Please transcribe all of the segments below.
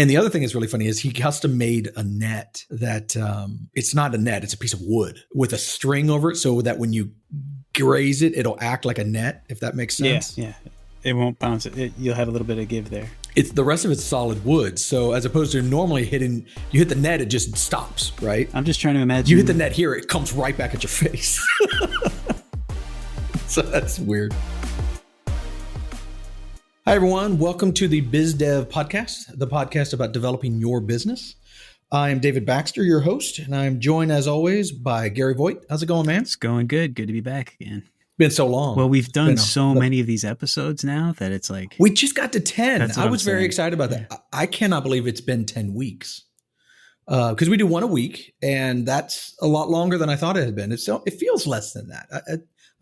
And the other thing that's really funny is he custom made a net that it's not a net, it's a piece of wood with a string over it so that when you graze it, it'll act like a net, if that makes sense. Yeah. It won't bounce. You'll have a little bit of give there. It's the rest of it's solid wood. So as opposed to normally you hit the net, it just stops, right? I'm just trying to imagine. You hit the net here, it comes right back at your face. So that's weird. Hi, everyone. Welcome to the BizDev Podcast, the podcast about developing your business. I am David Baxter, your host, and I'm joined, as always, by Gary Voigt. How's it going, man? It's going good. Good to be back again. Been so long. Well, we've done so many of these episodes now that it's like... We just got to 10. I was very excited about that. I cannot believe it's been 10 weeks. Because we do one a week, and that's a lot longer than I thought it had been. It feels less than that.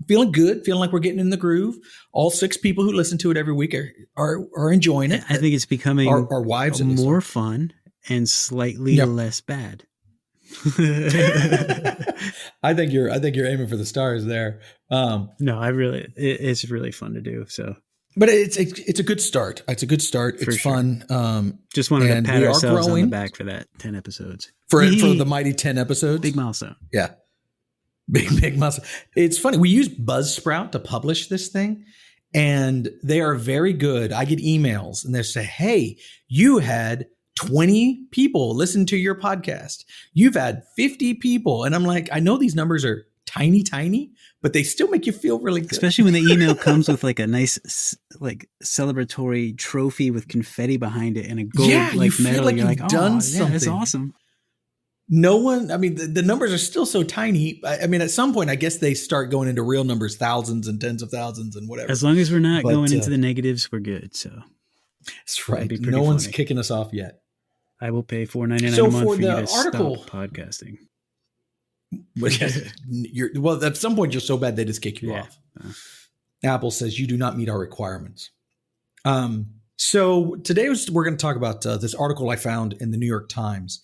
I'm feeling good, feeling like we're getting in the groove. All 6 people who listen to it every week are enjoying it. I think it's becoming our wives more fun and slightly less bad. I think you're aiming for the stars there. No, it's really fun to do. So, but it's a good start. It's a good start. It's fun. Just wanted to pat ourselves on the back for that 10 episodes. For the mighty 10 episodes. Big milestone. Yeah. Big milestone. It's funny. We use Buzzsprout to publish this thing, and they are very good. I get emails and they say, hey, you had 20 people listen to your podcast. You've had 50 people. And I'm like, I know these numbers are tiny, but they still make you feel really good. Especially when the email comes with like a nice, like celebratory trophy with confetti behind it and a gold medal. Like you're like, done something. That's awesome. No one, I mean, the numbers are still so tiny. I mean, at some point, I guess they start going into real numbers, thousands and tens of thousands and whatever. As long as we're not going into the negatives, we're good. So that's right. No one's kicking us off yet. I will pay $4.99 a month for you to stop podcasting. Well, at some point, you're so bad they just kick you off. Apple says you do not meet our requirements. So today we're going to talk about this article I found in the New York Times,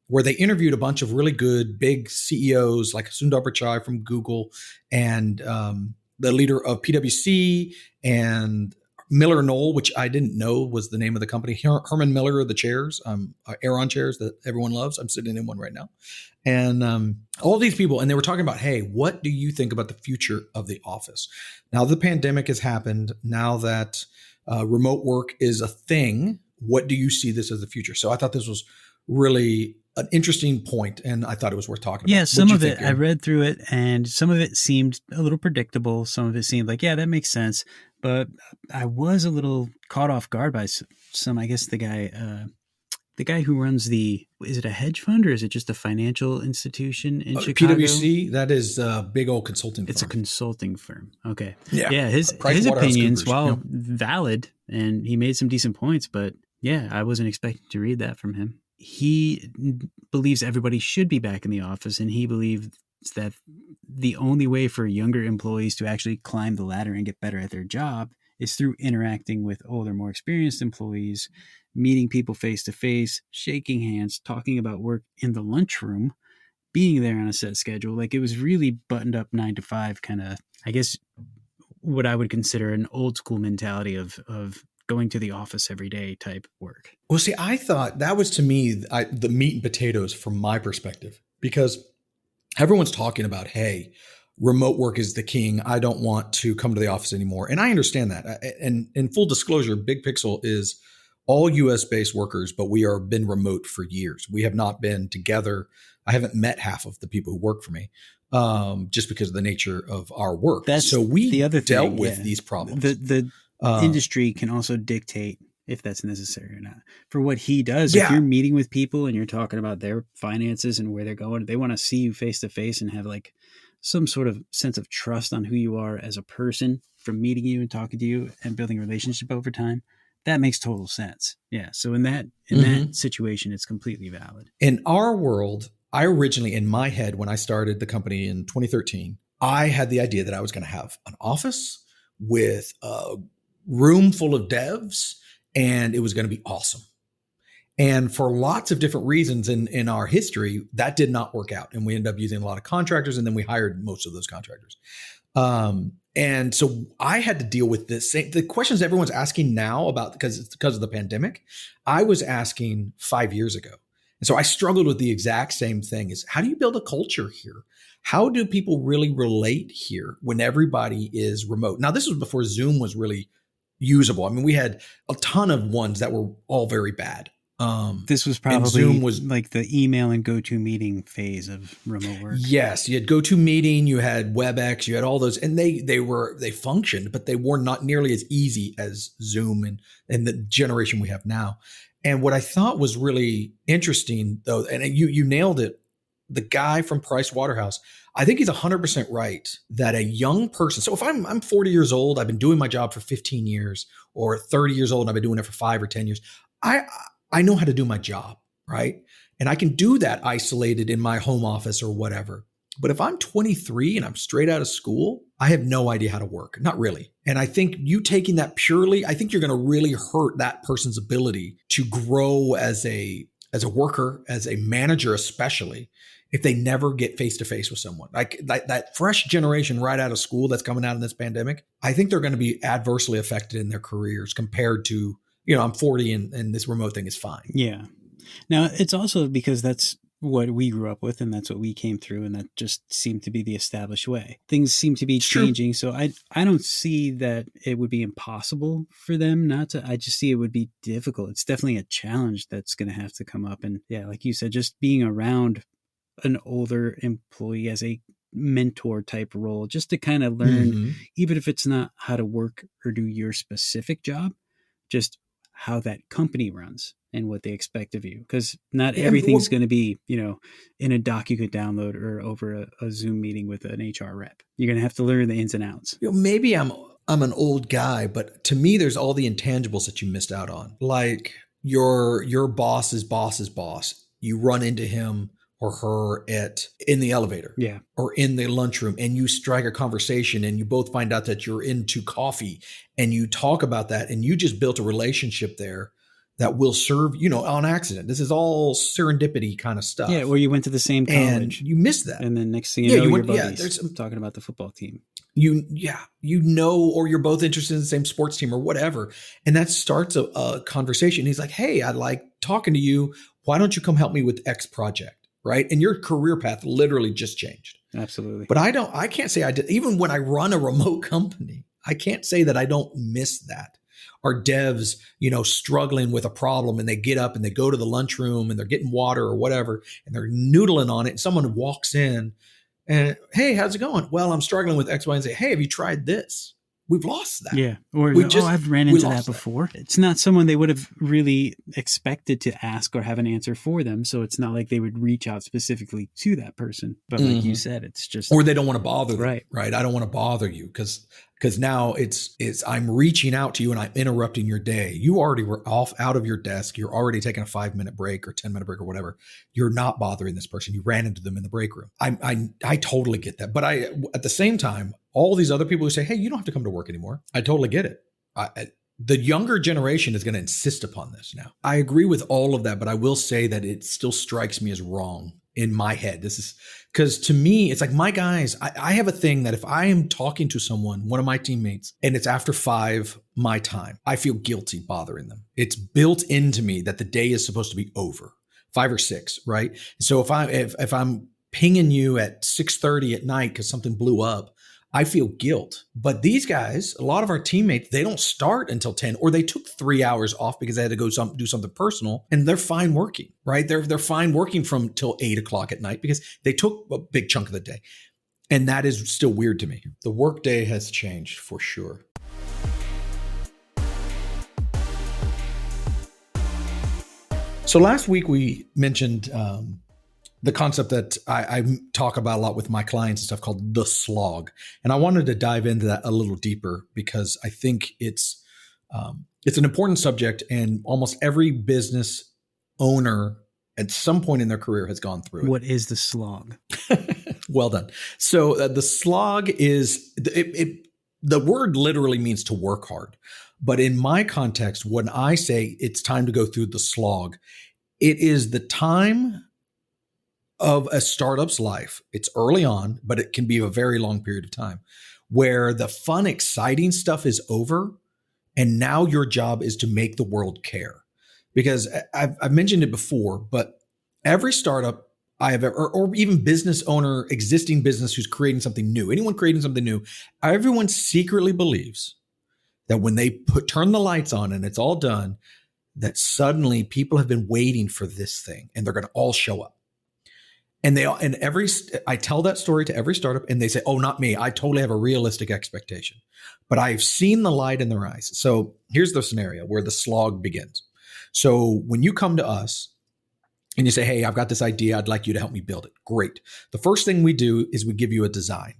where they interviewed a bunch of really good big CEOs like Sundar Pichai from Google and the leader of PwC and Miller Knoll, which I didn't know was the name of the company. Herman Miller of the chairs, Aeron chairs that everyone loves. I'm sitting in one right now. And all these people, and they were talking about, hey, what do you think about the future of the office? Now the pandemic has happened. Now that remote work is a thing, what do you see this as the future? So I thought this was really an interesting point, and I thought it was worth talking about. Yeah, some of it, I read through it, and some of it seemed a little predictable. Some of it seemed like, yeah, that makes sense. But I was a little caught off guard by some, I guess the guy who runs is it a hedge fund or is it just a financial institution in Chicago? PwC, that is a big old consulting firm. It's a consulting firm. Okay. Yeah. His opinions, while valid, and he made some decent points, but yeah, I wasn't expecting to read that from him. He believes everybody should be back in the office, and he believes that the only way for younger employees to actually climb the ladder and get better at their job is through interacting with older, more experienced employees, meeting people face to face, shaking hands, talking about work in the lunchroom, being there on a set schedule. Like it was really buttoned up 9 to 5 kind of, I guess, what I would consider an old school mentality of going to the office every day type work. Well, see, I thought that was to me the meat and potatoes from my perspective, because everyone's talking about, hey, remote work is the king. I don't want to come to the office anymore. And I understand that. And in full disclosure, Big Pixel is all US based workers, but we are been remote for years. We have not been together. I haven't met half of the people who work for me, just because of the nature of our work. So we dealt with these problems. The industry can also dictate if that's necessary or not. For what he does, if you're meeting with people and you're talking about their finances and where they're going, they want to see you face to face and have like some sort of sense of trust on who you are as a person from meeting you and talking to you and building a relationship over time. That makes total sense. Yeah. So in that situation, it's completely valid. In our world, I originally, in my head, when I started the company in 2013, I had the idea that I was going to have an office with a room full of devs, and it was going to be awesome. And for lots of different reasons in our history, that did not work out. And we ended up using a lot of contractors, and then we hired most of those contractors. And so I had to deal with this. The questions everyone's asking now because of the pandemic, I was asking 5 years ago. And so I struggled with the exact same thing: is how do you build a culture here? How do people really relate here when everybody is remote? Now, this was before Zoom was really usable. I mean, we had a ton of ones that were all very bad. This was probably Zoom was like the email and GoToMeeting phase of remote work. Yes, you had GoToMeeting, you had WebEx, you had all those, and they functioned, but they were not nearly as easy as Zoom and the generation we have now. And what I thought was really interesting, though, and you nailed it, the guy from Price Waterhouse, I think he's 100% right that a young person. So if I'm 40 years old, I've been doing my job for 15 years, or 30 years old, and I've been doing it for 5 or 10 years. I know how to do my job, right? And I can do that isolated in my home office or whatever. But if I'm 23 and I'm straight out of school, I have no idea how to work. Not really. And I think you taking that purely, I think you're going to really hurt that person's ability to grow as a worker, as a manager, especially if they never get face to face with someone. Like that fresh generation right out of school that's coming out in this pandemic, I think they're going to be adversely affected in their careers compared to, I'm 40 and this remote thing is fine. Yeah. Now, it's also because that's what we grew up with, and that's what we came through, and that just seemed to be the established way. Things seem to be changing, so I don't see that it would be impossible for them not to. I just see it would be difficult. It's definitely a challenge that's going to have to come up. And yeah, like you said, just being around an older employee as a mentor type role, just to kind of learn, even if it's not how to work or do your specific job, just how that company runs and what they expect of you. Because not everything's going to be, in a doc you could download or over a Zoom meeting with an HR rep. You're going to have to learn the ins and outs. Maybe I'm an old guy, but to me, there's all the intangibles that you missed out on. Like your boss's boss's boss. You run into him or her in the elevator, or in the lunchroom, and you strike a conversation, and you both find out that you're into coffee, and you talk about that, and you just built a relationship there that will serve, on accident. This is all serendipity kind of stuff. Yeah, or you went to the same college, and you missed that, and then next thing your buddies talking about the football team. Or you're both interested in the same sports team or whatever, and that starts a conversation. He's like, "Hey, I like talking to you. Why don't you come help me with X project?" Right. And your career path literally just changed. Absolutely. But I can't say I did. Even when I run a remote company, I can't say that I don't miss that. Our devs, struggling with a problem, and they get up and they go to the lunchroom and they're getting water or whatever, and they're noodling on it. And someone walks in and, "Hey, how's it going?" "Well, I'm struggling with X, Y, and Z." "Hey, have you tried this?" We've lost that. Yeah. Or, I've ran into that before. It's not someone they would have really expected to ask or have an answer for them. So it's not like they would reach out specifically to that person. But like you said, it's just. Or they don't want to bother them. Right. I don't want to bother you because now it's I'm reaching out to you and I'm interrupting your day. You already were out of your desk. You're already taking a 5-minute break or 10-minute break or whatever. You're not bothering this person. You ran into them in the break room. I totally get that. But at the same time, all these other people who say, "Hey, you don't have to come to work anymore." I totally get it. The younger generation is going to insist upon this now. I agree with all of that, but I will say that it still strikes me as wrong in my head. This is because to me, it's like my guys, I have a thing that if I am talking to someone, one of my teammates, and it's after 5 my time, I feel guilty bothering them. It's built into me that the day is supposed to be over, 5 or 6, right? So if I'm pinging you at 6:30 at night because something blew up, I feel guilt. But these guys, a lot of our teammates, they don't start until 10, or they took 3 hours off because they had to go do something personal, and they're fine working, right? They're fine working from till 8 o'clock at night because they took a big chunk of the day. And that is still weird to me. The workday has changed for sure. So last week we mentioned the concept that I talk about a lot with my clients and stuff called the slog. And I wanted to dive into that a little deeper because I think it's an important subject, and almost every business owner at some point in their career has gone through it. What is the slog? Well done. So the slog is, the word literally means to work hard. But in my context, when I say it's time to go through the slog, it is the time of a startup's life. It's early on, but it can be a very long period of time where the fun, exciting stuff is over. And now your job is to make the world care. Because I've mentioned it before, but every startup I have ever, or even business owner, existing business who's creating something new, anyone creating something new, everyone secretly believes that when they turn the lights on and it's all done, that suddenly people have been waiting for this thing and they're going to all show up. And I tell that story to every startup and they say, oh, not me. I totally have a realistic expectation, but I've seen the light in their eyes. So here's the scenario where the slog begins. So when you come to us and you say, hey, I've got this idea, I'd like you to help me build it. Great. The first thing we do is we give you a design.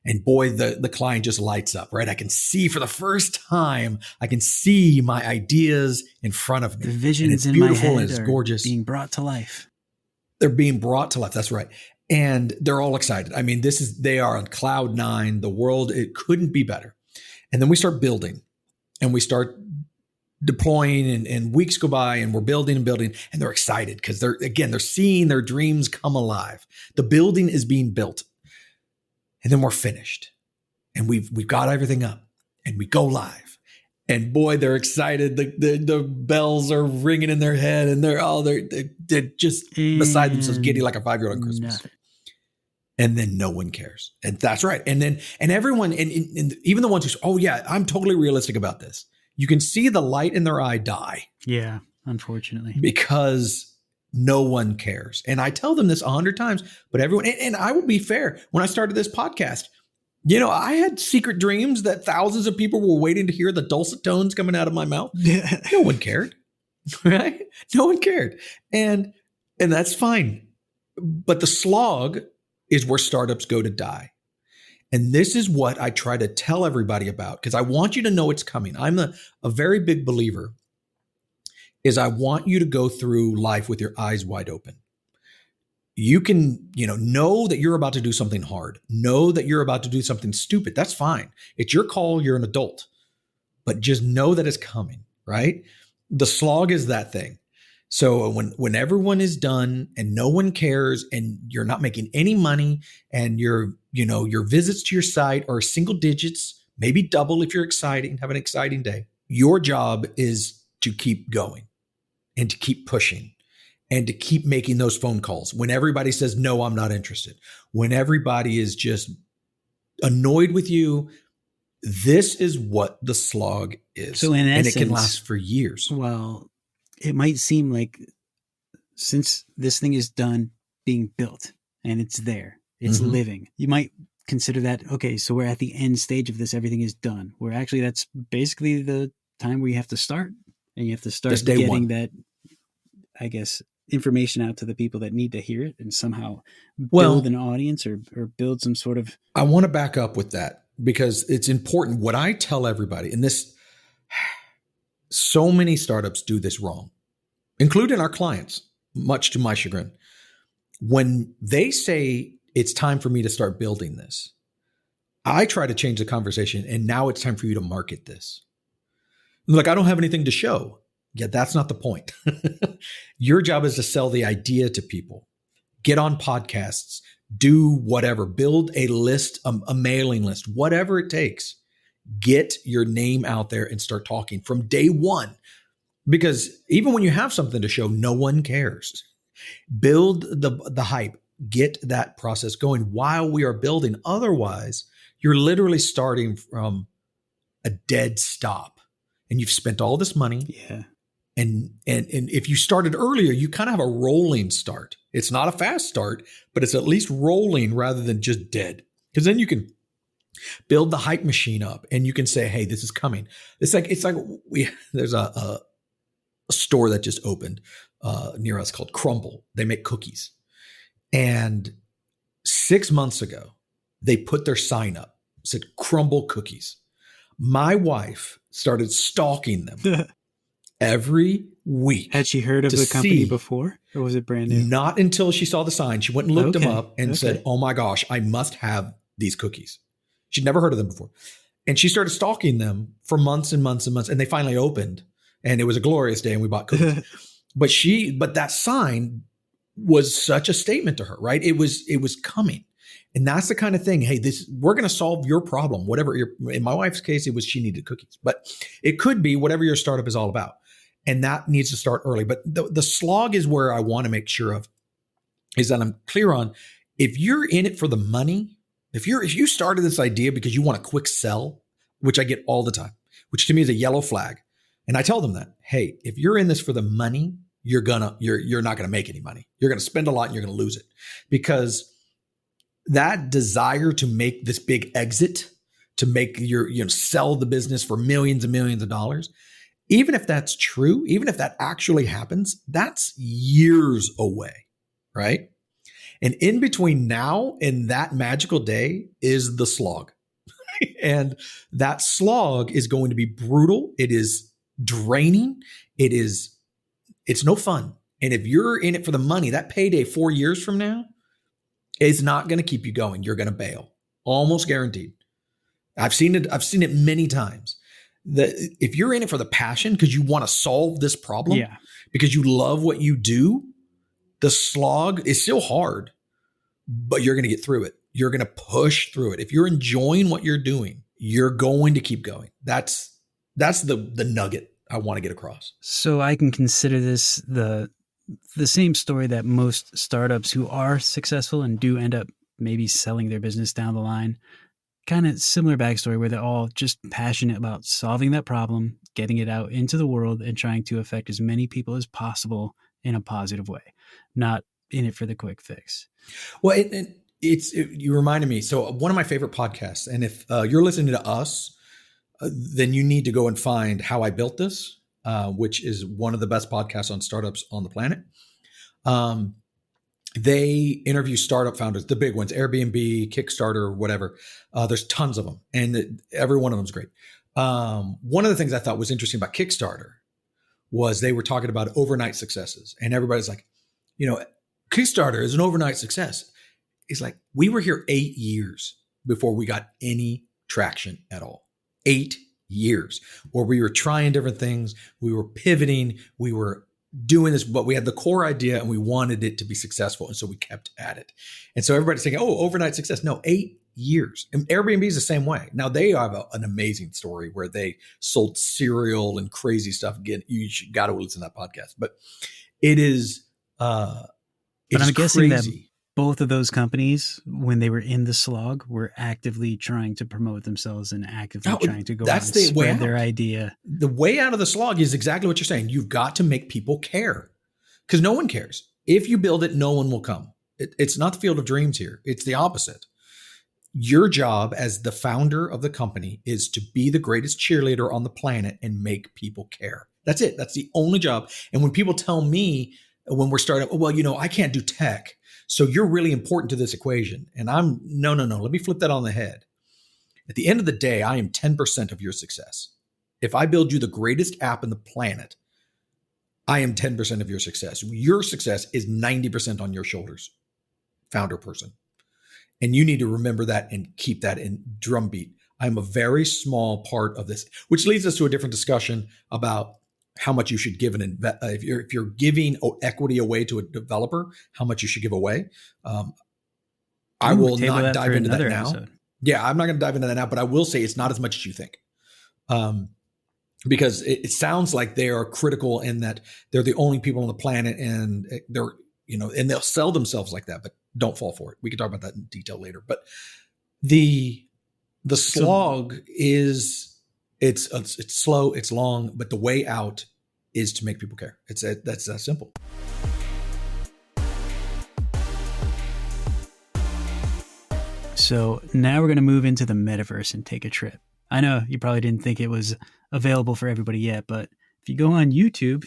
And boy, the client just lights up, right? I can see for the first time, I can see my ideas in front of me. The visions in my head and it's gorgeous, being brought to life. They're being brought to life. That's right. And they're all excited. I mean, they are on cloud nine. The world, it couldn't be better. And then we start building and we start deploying and weeks go by and we're building and building and they're excited because they're seeing their dreams come alive. The building is being built and then we're finished and we've got everything up and we go live and boy, they're excited. The bells are ringing in their head and they're just beside themselves, giddy like a 5-year-old on Christmas. Nothing. And then no one cares. And that's right. And everyone, and even the ones who say, oh yeah, I'm totally realistic about this. You can see the light in their eye die. Yeah, unfortunately. Because no one cares. And I tell them this 100 times, but everyone, and I will be fair, when I started this podcast, I had secret dreams that thousands of people were waiting to hear the dulcet tones coming out of my mouth. No one cared, right? No one cared. And that's fine. But the slog is where startups go to die. And this is what I try to tell everybody about because I want you to know it's coming. I'm a very big believer is I want you to go through life with your eyes wide open. You can, know that you're about to do something hard. Know that you're about to do something stupid. That's fine. It's your call. You're an adult. But just know that it's coming, right? The slog is that thing. So when everyone is done and no one cares and you're not making any money and your visits to your site are single digits, maybe double if you're exciting, have an exciting day. Your job is to keep going and to keep pushing and to keep making those phone calls. When everybody says, no, I'm not interested. When everybody is just annoyed with you, this is what the slog is. So in essence, and it can last for years. Well, it might seem like since this thing is done being built and it's there, it's living, you might consider that, okay, so we're at the end stage of this, everything is done. Where actually that's basically the time where you have to start and you have to start getting that, I guess, information out to the people that need to hear it and somehow build an audience or build some sort of. I want to back up with that because it's important. What I tell everybody, and this, so many startups do this wrong, including our clients, much to my chagrin. When they say it's time for me to start building this, I try to change the conversation and now it's time for you to market this. Look, I don't have anything to show. Yeah, that's not the point. Your job is to sell the idea to people. Get on podcasts, do whatever, build a list, a mailing list, whatever it takes. Get your name out there and start talking from day one. Because even when you have something to show, no one cares. Build the hype. Get that process going while we are building. Otherwise, you're literally starting from a dead stop. And you've spent all this money. Yeah. And if you started earlier, you kind of have a rolling start. It's not a fast start, but it's at least rolling rather than just dead. Because then you can build the hype machine up and you can say, hey, this is coming. It's like there's a store that just opened near us called Crumble. They make cookies. And 6 months ago, they put their sign up, said Crumble cookies. My wife started stalking them every week. Had she heard of the company before or was it brand new? Not until she saw the sign. She went and looked them up and said, oh my gosh, I must have these cookies. She'd never heard of them before. And she started stalking them for months and months and months. And they finally opened and it was a glorious day and we bought cookies. But that sign was such a statement to her, right? It was coming. And that's the kind of thing, hey, we're going to solve your problem, whatever in my wife's case, it was she needed cookies, but it could be whatever your startup is all about. And that needs to start early. But the slog is where I want to make sure of is that I'm clear on, if you're in it for the money, if you started this idea because you want a quick sell, which I get all the time, which to me is a yellow flag. And I tell them that, hey, if you're in this for the money, you're not going to make any money. You're going to spend a lot and you're going to lose it, because that desire to make this big exit, to make sell the business for millions and millions of dollars, even if that's true, even if that actually happens, that's years away, right? And in between now and that magical day is the slog. And that slog is going to be brutal. It is draining. It's no fun. And if you're in it for the money, that payday 4 years from now is not going to keep you going. You're going to bail, almost guaranteed. I've seen it many times. If you're in it for the passion because you want to solve this problem, because you love what you do, the slog is still hard, but you're going to get through it. You're going to push through it. If you're enjoying what you're doing, you're going to keep going. That's the nugget I want to get across. So I can consider this the same story that most startups who are successful and do end up maybe selling their business down the line, kind of similar backstory where they're all just passionate about solving that problem, getting it out into the world, and trying to affect as many people as possible in a positive way, not in it for the quick fix. Well, you reminded me. So one of my favorite podcasts, and if you're listening to us, then you need to go and find How I Built This, which is one of the best podcasts on startups on the planet. They interview startup founders, the big ones, Airbnb, Kickstarter, whatever. There's tons of them, and every one of them is great. One of the things I thought was interesting about Kickstarter was they were talking about overnight successes, and everybody's like, Kickstarter is an overnight success. It's like, we were here 8 years before we got any traction at all. 8 years where we were trying different things. We were pivoting. We were doing this, but we had the core idea and we wanted it to be successful. And so we kept at it. And so everybody's saying, oh, overnight success. No, 8 years. And Airbnb is the same way. Now they have an amazing story where they sold cereal and crazy stuff. Again, you got to listen to that podcast, but it is, but I'm guessing that both of those companies, when they were in the slog, were actively trying to promote themselves and actively trying to go out and spread their idea. The way out of the slog is exactly what you're saying. You've got to make people care, because no one cares. If you build it, no one will come. It's not the field of dreams here. It's the opposite. Your job as the founder of the company is to be the greatest cheerleader on the planet and make people care. That's it. That's the only job. And when people tell me when we're starting, well, I can't do tech, so you're really important to this equation. And I'm, no. Let me flip that on the head. At the end of the day, I am 10% of your success. If I build you the greatest app in the planet, I am 10% of your success. Your success is 90% on your shoulders, founder person. And you need to remember that and keep that in drumbeat. I'm a very small part of this, which leads us to a different discussion about how much you should give if you're giving equity away to a developer, how much you should give away. I will not dive into that now. Episode. Yeah, I'm not going to dive into that now, but I will say it's not as much as you think. Because it sounds like they are critical in that they're the only people on the planet, and they're, and they'll sell themselves like that, but don't fall for it. We can talk about that in detail later. But the slog is, it's slow, it's long, but the way out is to make people care. That's that simple. So now we're going to move into the metaverse and take a trip. I know you probably didn't think it was available for everybody yet, but if you go on YouTube,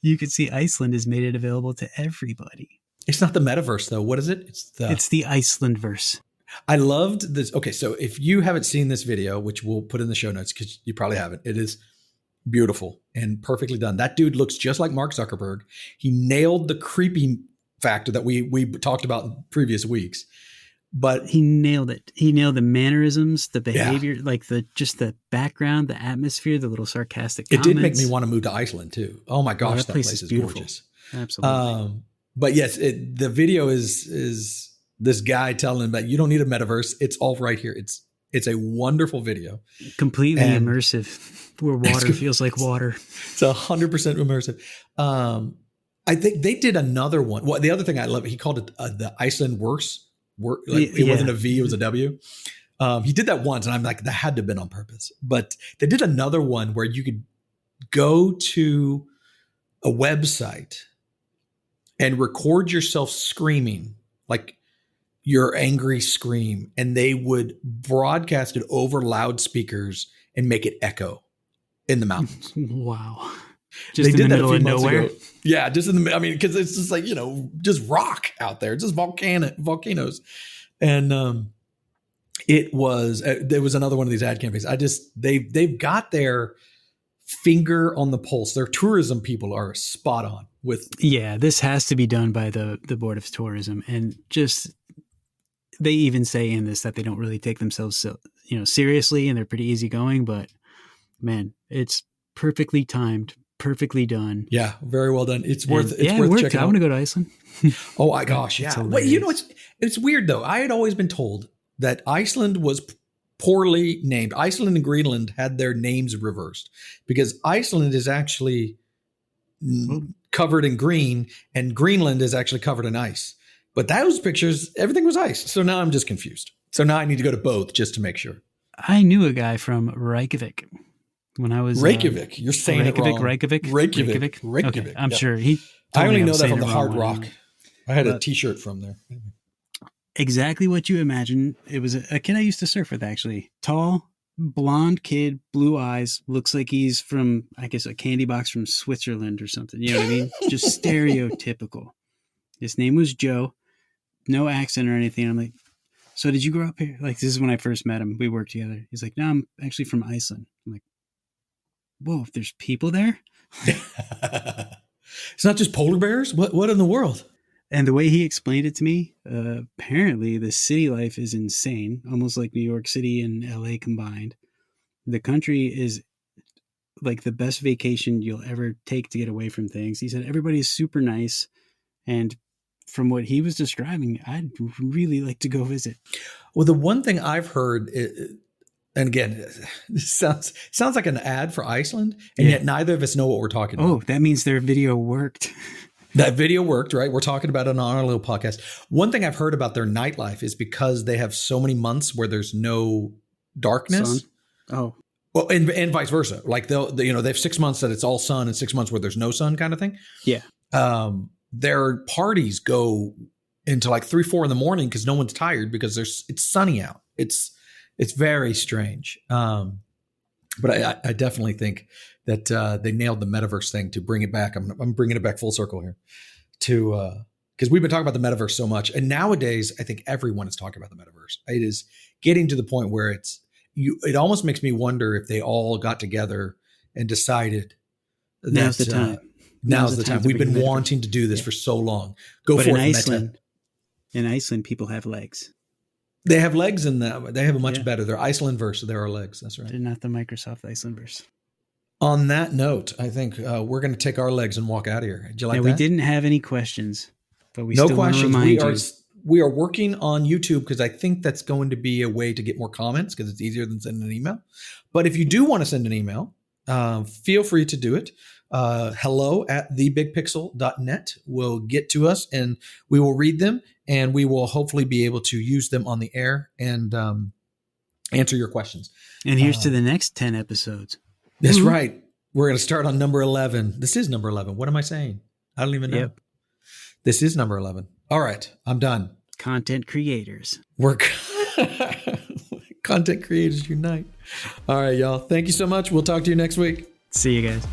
you can see Iceland has made it available to everybody. It's not the metaverse though. What is it? It's the Icelandverse. I loved this. Okay, so if you haven't seen this video, which we'll put in the show notes because you probably haven't, it is beautiful and perfectly done. That dude looks just like Mark Zuckerberg. He nailed the creepy factor that we talked about in previous weeks. But he nailed it. He nailed the mannerisms, the behavior, like the background, the atmosphere, the little sarcastic comments. It did make me want to move to Iceland too. Oh my gosh, that place is beautiful. Gorgeous. Absolutely. But yes, the video is this guy telling him that you don't need a metaverse. It's all right here. It's a wonderful video. Completely immersive, where water feels like water. It's 100% immersive. I think they did another one. Well, the other thing I love, he called it the Iceland worse. It wasn't a V, it was a W. He did that once, and I'm like, that had to have been on purpose. But they did another one where you could go to a website and record yourself screaming, like your angry scream, and they would broadcast it over loudspeakers and make it echo in the mountains. Wow. Just in the middle of nowhere? Yeah, just in the, I mean, because it's just like, just rock out there, just volcanoes. And there was another one of these ad campaigns. They've got their finger on the pulse. Their tourism people are spot on with. Yeah, this has to be done by the Board of Tourism. And just, they even say in this that they don't really take themselves seriously, and they're pretty easygoing, but man, it's perfectly timed. Perfectly done. Yeah, very well done. It's worth checking out. I want to go to Iceland. Oh my gosh, yeah. Well, it's weird though. I had always been told that Iceland was poorly named. Iceland and Greenland had their names reversed because Iceland is actually covered in green and Greenland is actually covered in ice. But those pictures, everything was ice. So now I'm just confused. So now I need to go to both just to make sure. I knew a guy from Reykjavik. When I was Reykjavik, you're saying Reykjavik, it wrong. Reykjavik. Okay, I'm sure he. I only know that from the Hard Rock. I had a T-shirt from there. Exactly what you imagine. It was a kid I used to surf with, actually. Tall, blonde kid, blue eyes. Looks like he's from, I guess, a candy box from Switzerland or something. You know what I mean? Just stereotypical. His name was Joe. No accent or anything. I'm like, so did you grow up here? Like, this is when I first met him. We worked together. He's like, no, I'm actually from Iceland. I'm like, whoa, there's people there? It's not just polar bears? What in the world? And the way he explained it to me, apparently the city life is insane, almost like New York City and LA combined. The country is like the best vacation you'll ever take to get away from things. He said everybody's super nice. And from what he was describing, I'd really like to go visit. Well, the one thing I've heard, and again, this sounds like an ad for Iceland, and yet neither of us know what we're talking about. Oh, that means their video worked. That video worked, right? We're talking about it on our little podcast. One thing I've heard about their nightlife is because they have so many months where there's no darkness. Sun? Oh. Well, and vice versa. Like they have 6 months that it's all sun and 6 months where there's no sun kind of thing. Yeah. Their parties go into like 3-4 in the morning because no one's tired because it's sunny out. It's very strange. But I definitely think that they nailed the metaverse thing to bring it back. I'm bringing it back full circle here because we've been talking about the metaverse so much. And nowadays, I think everyone is talking about the metaverse. It is getting to the point where it almost makes me wonder if they all got together and decided now's the time. Now's the time. We've been wanting to do this for so long. Go for it, in Iceland, people have legs. They have legs in that. They have a much better. They're Icelandverse, so there are legs. That's right. Not the Microsoft Icelandverse. On that note, I think we're going to take our legs and walk out of here. Did you like that? We didn't have any questions, but we still want to remind you. We are working on YouTube because I think that's going to be a way to get more comments because it's easier than sending an email. But if you do want to send an email, feel free to do it. hello@thebigpixel.net will get to us and we will read them and we will hopefully be able to use them on the air and answer your questions. And here's to the next 10 episodes. That's right. We're going to start on number 11. This is number 11. What am I saying? I don't even know. Yep. This is number 11. All right. I'm done. Content creators. Content creators unite. All right, y'all. Thank you so much. We'll talk to you next week. See you guys.